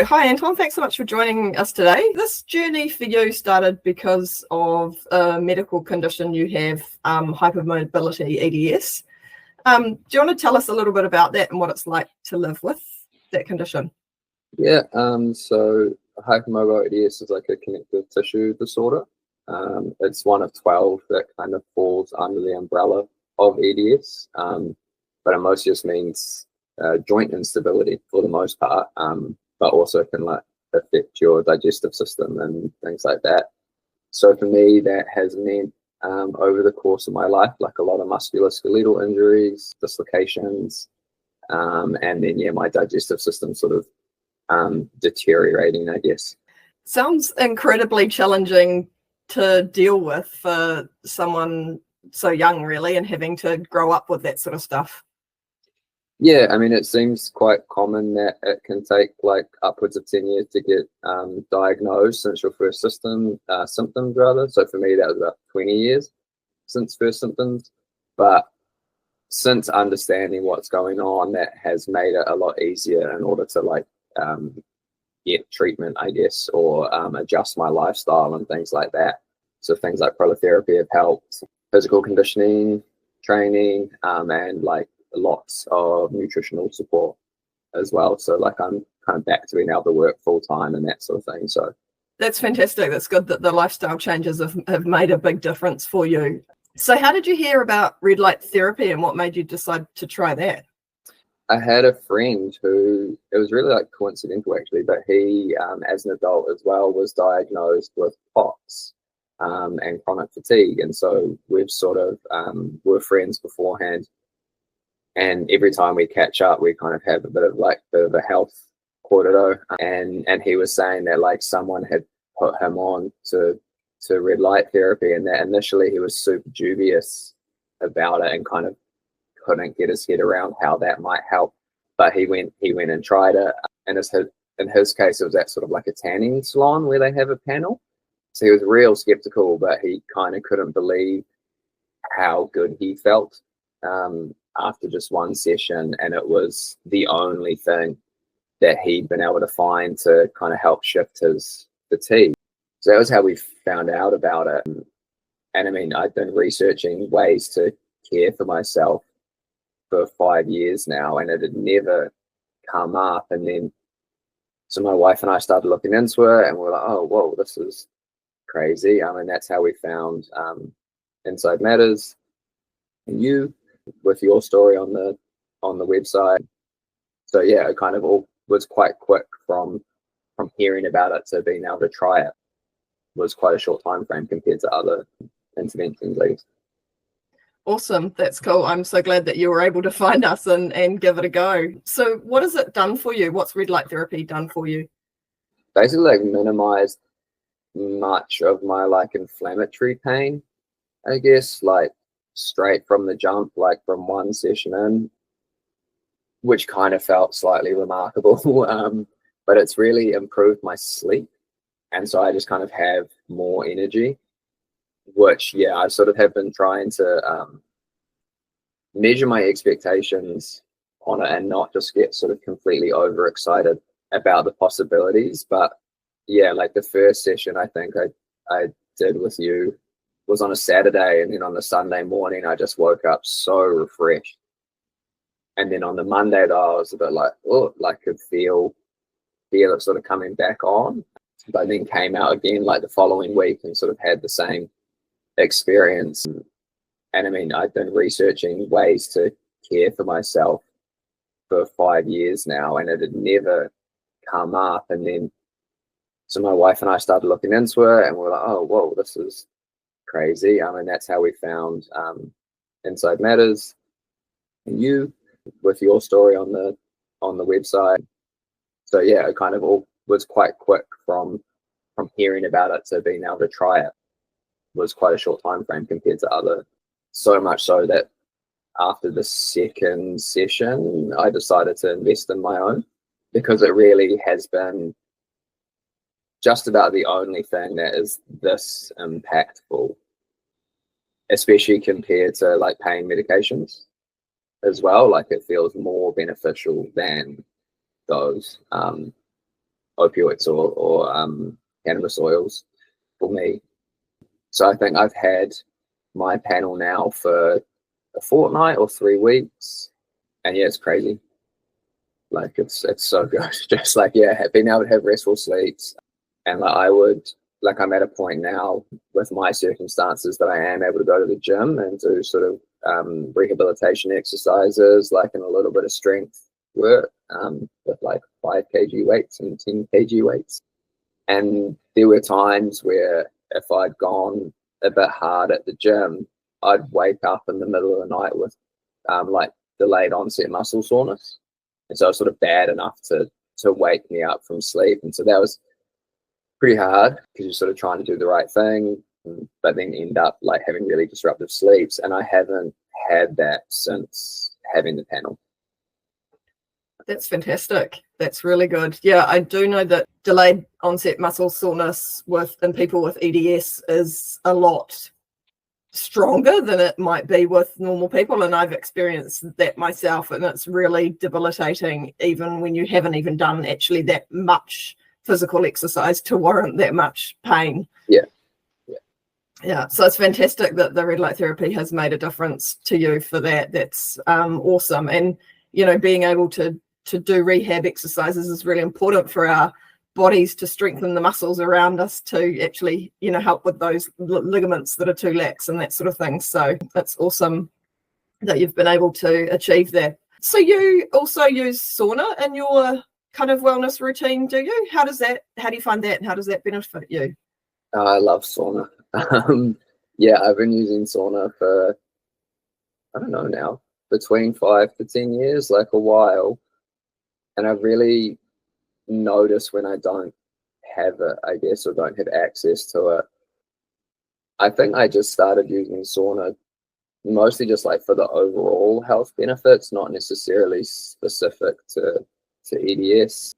Hi Anton, thanks so much for joining us today. This journey for you started because of a medical condition you have, hypermobility EDS. Do you want to tell us a little bit about that and what it's like to live with that condition? Yeah, so hypermobile EDS is like a connective tissue disorder. It's one of 12 that kind of falls under the umbrella of EDS, but it mostly just means joint instability for the most part, but also can like affect your digestive system and things like that. So for me, that has meant over the course of my life, like a lot of musculoskeletal injuries, dislocations, and then my digestive system sort of deteriorating, I guess. Sounds incredibly challenging to deal with for someone so young, really, and having to grow up with that sort of stuff. Yeah, I mean, it seems quite common that it can take like upwards of 10 years to get diagnosed since your first symptoms rather. So for me, that was about 20 years since first symptoms. But since understanding what's going on, that has made it a lot easier in order to like get treatment, I guess, or adjust my lifestyle and things like that. So things like prolotherapy have helped, physical conditioning, training, and like lots of nutritional support as well. So like I'm kind of back to being able to work full time and that sort of thing. So that's fantastic. That's good that the lifestyle changes have made a big difference for you. So how did you hear about red light therapy and what made you decide to try that? I had a friend who, it was really like coincidental actually, but he, as an adult as well, was diagnosed with POTS and chronic fatigue. And so we've sort of were friends beforehand. And every time we catch up, we kind of have a bit of a health corridor. And he was saying that like someone had put him on to red light therapy, and that initially he was super dubious about it and kind of couldn't get his head around how that might help. But he went and tried it. And in his case, it was at sort of like a tanning salon where they have a panel. So he was real skeptical, but he kind of couldn't believe how good he felt after just one session. And it was the only thing that he'd been able to find to kind of help shift his fatigue. So that was how we found out about it. And I mean, I've been researching ways to care for myself for 5 years now, and it had never come up. And then so my wife and I started looking into it, and we're like, oh, whoa, this is crazy. I mean, that's how we found Inside Matters and you with your story on the website. So yeah, it kind of all was quite quick from hearing about it to being able to try it. It was quite a short time frame compared to other interventions, I guess. Awesome. That's cool. I'm so glad that you were able to find us and give it a go. So what has it done for you? What's red light therapy done for you? Basically like minimized much of my like inflammatory pain, I guess, like straight from the jump, like from one session in, which kind of felt slightly remarkable. But it's really improved my sleep. And so I just kind of have more energy, which, yeah, I sort of have been trying to measure my expectations on it and not just get sort of completely overexcited about the possibilities. But yeah, like the first session I think I did with you was on a Saturday, and then on the Sunday morning I just woke up so refreshed. And then on the Monday though, I was a bit like, oh, like could feel it sort of coming back on, but then came out again like the following week and sort of had the same experience. And I mean, I've been researching ways to care for myself for 5 years now, and it had never come up. And then so my wife and I started looking into it, and we're like, oh, whoa, this is crazy. I mean, that's how we found Inside Matters and you with your story on the website. So yeah, it kind of all was quite quick from hearing about it to being able to try it. It was quite a short time frame compared to other, so much so that after the second session I decided to invest in my own, because it really has been just about the only thing that is this impactful, especially compared to like pain medications as well. Like it feels more beneficial than those. opioids or cannabis oils for me. So I think I've had my panel now for a fortnight or 3 weeks, and yeah, it's crazy. Like it's so good. Just like, yeah, being able to have restful sleeps. And like I'm at a point now with my circumstances that I am able to go to the gym and do sort of rehabilitation exercises, like, and a little bit of strength work with like 5 kg weights and 10 kg weights. And there were times where if I'd gone a bit hard at the gym, I'd wake up in the middle of the night with like delayed onset muscle soreness. And so it was sort of bad enough to wake me up from sleep. And so that was pretty hard because you're sort of trying to do the right thing, but then end up like having really disruptive sleeps. And I haven't had that since having the panel. That's fantastic. That's really good. Yeah, I do know that delayed onset muscle soreness in people with EDS is a lot stronger than it might be with normal people, and I've experienced that myself, and it's really debilitating even when you haven't even done actually that much physical exercise to warrant that much pain. Yeah, so it's fantastic that the red light therapy has made a difference to you for that. That's awesome. And being able to do rehab exercises is really important for our bodies to strengthen the muscles around us to actually help with those ligaments that are too lax and that sort of thing. So it's awesome that you've been able to achieve that. So you also use sauna in your kind of wellness routine, do you? How do you find that, and how does that benefit you? I love sauna. Yeah, I've been using sauna for, I don't know now, between 5 to 10 years, like a while. And I really notice when I don't have it, I guess, or don't have access to it. I think I just started using sauna mostly just like for the overall health benefits, not necessarily specific to EDS.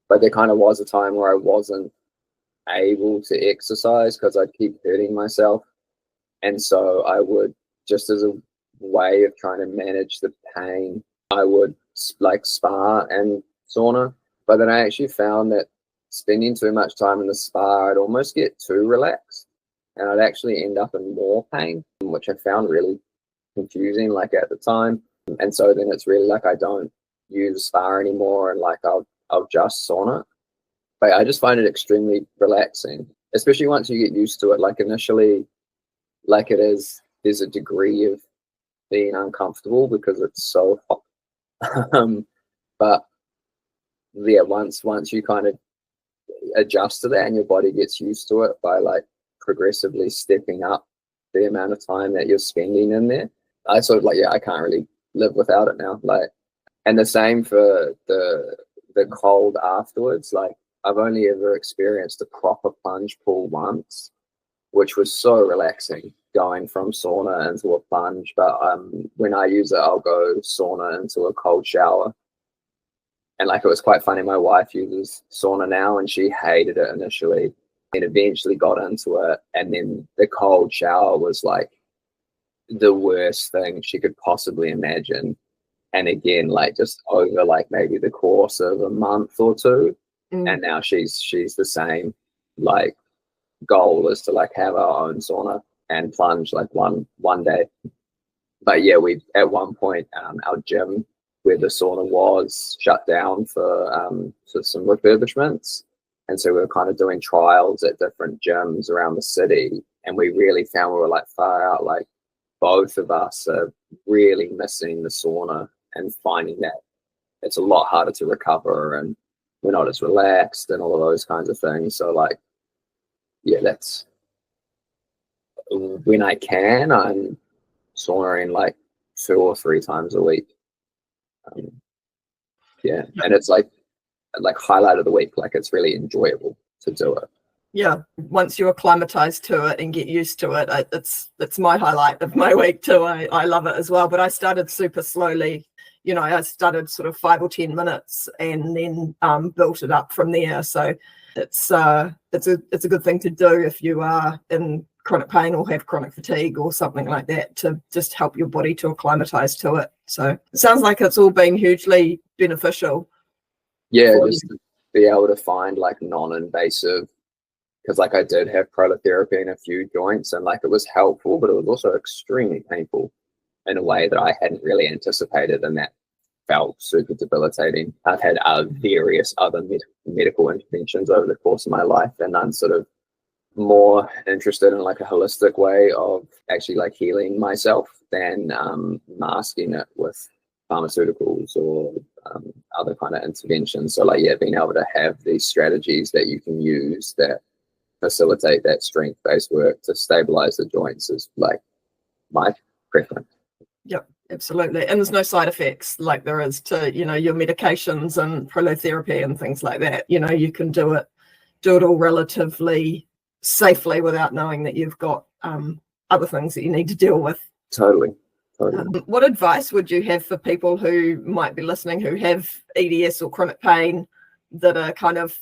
But there kind of was a time where I wasn't able to exercise because I'd keep hurting myself. And so I would, just as a way of trying to manage the pain, I would like spa and sauna. But then I actually found that spending too much time in the spa, I'd almost get too relaxed and I'd actually end up in more pain, which I found really confusing like at the time. And so then it's really like I don't use spa anymore, and like I'll just sauna. But I just find it extremely relaxing, especially once you get used to it. Like initially, like there's a degree of being uncomfortable because it's so hot. But yeah, once you kind of adjust to that and your body gets used to it by like progressively stepping up the amount of time that you're spending in there, I sort of like, yeah, I can't really live without it now. Like, and the same for the cold afterwards. Like I've only ever experienced a proper plunge pool once, which was so relaxing, going from sauna into a plunge. But when I use it, I'll go sauna into a cold shower. And like, it was quite funny. My wife uses sauna now and she hated it initially and eventually got into it. And then the cold shower was like the worst thing she could possibly imagine. And again, like just over like maybe the course of a month or two. And now she's the same. Like goal is to like have our own sauna and plunge like one day. But yeah, we at one point our gym where the sauna was shut down for some refurbishments, and so we were kind of doing trials at different gyms around the city, and we really found we were like far out, like both of us are really missing the sauna and finding that it's a lot harder to recover and we're not as relaxed and all of those kinds of things. So like, yeah, that's when I can, I'm saunaing like 2 or 3 times a week. Yeah, and it's like highlight of the week. Like it's really enjoyable to do it. Yeah, once you acclimatize to it and get used to it, it's my highlight of my week too. I love it as well. But I started super slowly. I started sort of 5 or 10 minutes and then built it up from there. So it's a good thing to do if you are in chronic pain or have chronic fatigue or something like that, to just help your body to acclimatize to it. So it sounds like it's all been hugely beneficial. Yeah, be able to find like non-invasive, because like I did have prolotherapy in a few joints, and like it was helpful, but it was also extremely painful in a way that I hadn't really anticipated, and that felt super debilitating. I've had various other medical interventions over the course of my life, and I'm sort of more interested in like a holistic way of actually like healing myself than masking it with pharmaceuticals or other kind of interventions. So like, yeah, being able to have these strategies that you can use that facilitate that strength-based work to stabilize the joints is like my preference. Yep, absolutely. And there's no side effects like there is to, your medications and prolotherapy and things like that. You can do it all relatively safely without knowing that you've got other things that you need to deal with. Totally. What advice would you have for people who might be listening who have EDS or chronic pain that are kind of,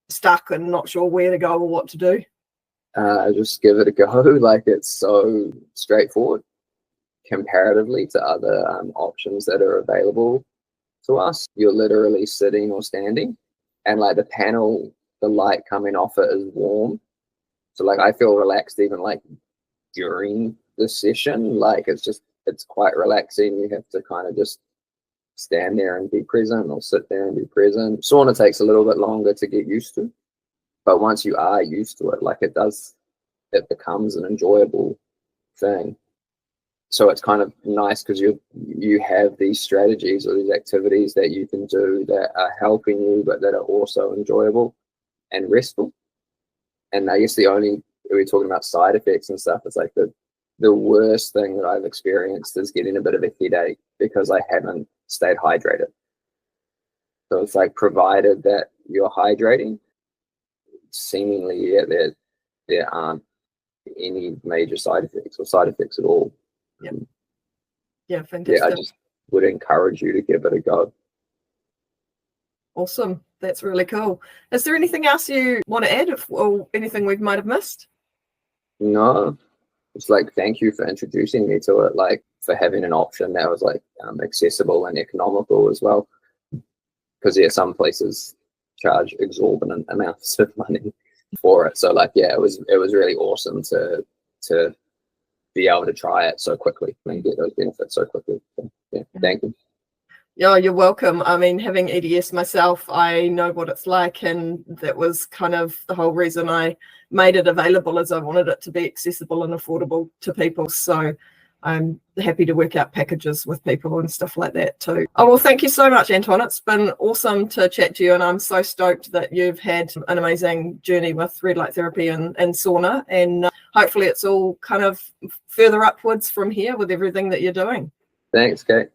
stuck and not sure where to go or what to do? Just give it a go. Like, it's so straightforward comparatively to other options that are available to us. You're literally sitting or standing, and like the panel, the light coming off it is warm. So like I feel relaxed even like during the session. Like it's quite relaxing. You have to kind of just stand there and be present, or sit there and be present. Sauna takes a little bit longer to get used to, but once you are used to it, like it becomes an enjoyable thing. So it's kind of nice because you have these strategies or these activities that you can do that are helping you, but that are also enjoyable and restful. And I guess we're talking about side effects and stuff. It's like the worst thing that I've experienced is getting a bit of a headache because I haven't stayed hydrated. So it's like, provided that you're hydrating, seemingly, yeah, there aren't any major side effects or side effects at all. Yeah, fantastic. Yeah, I just would encourage you to give it a go. Awesome. That's really cool. Is there anything else you want to add, or anything we might have missed? No, it's like, thank you for introducing me to it, like for having an option that was like accessible and economical as well. Because yeah, some places charge exorbitant amounts of money for it. So like, yeah, it was really awesome to be able to try it so quickly and get those benefits so quickly. So, yeah, thank you. Yeah, you're welcome. I mean, having EDS myself, I know what it's like, and that was kind of the whole reason I made it available, as I wanted it to be accessible and affordable to people. So I'm happy to work out packages with people and stuff like that too. Oh, well, thank you so much, Anton. It's been awesome to chat to you, and I'm so stoked that you've had an amazing journey with red light therapy and sauna, and hopefully it's all kind of further upwards from here with everything that you're doing. Thanks, Kate.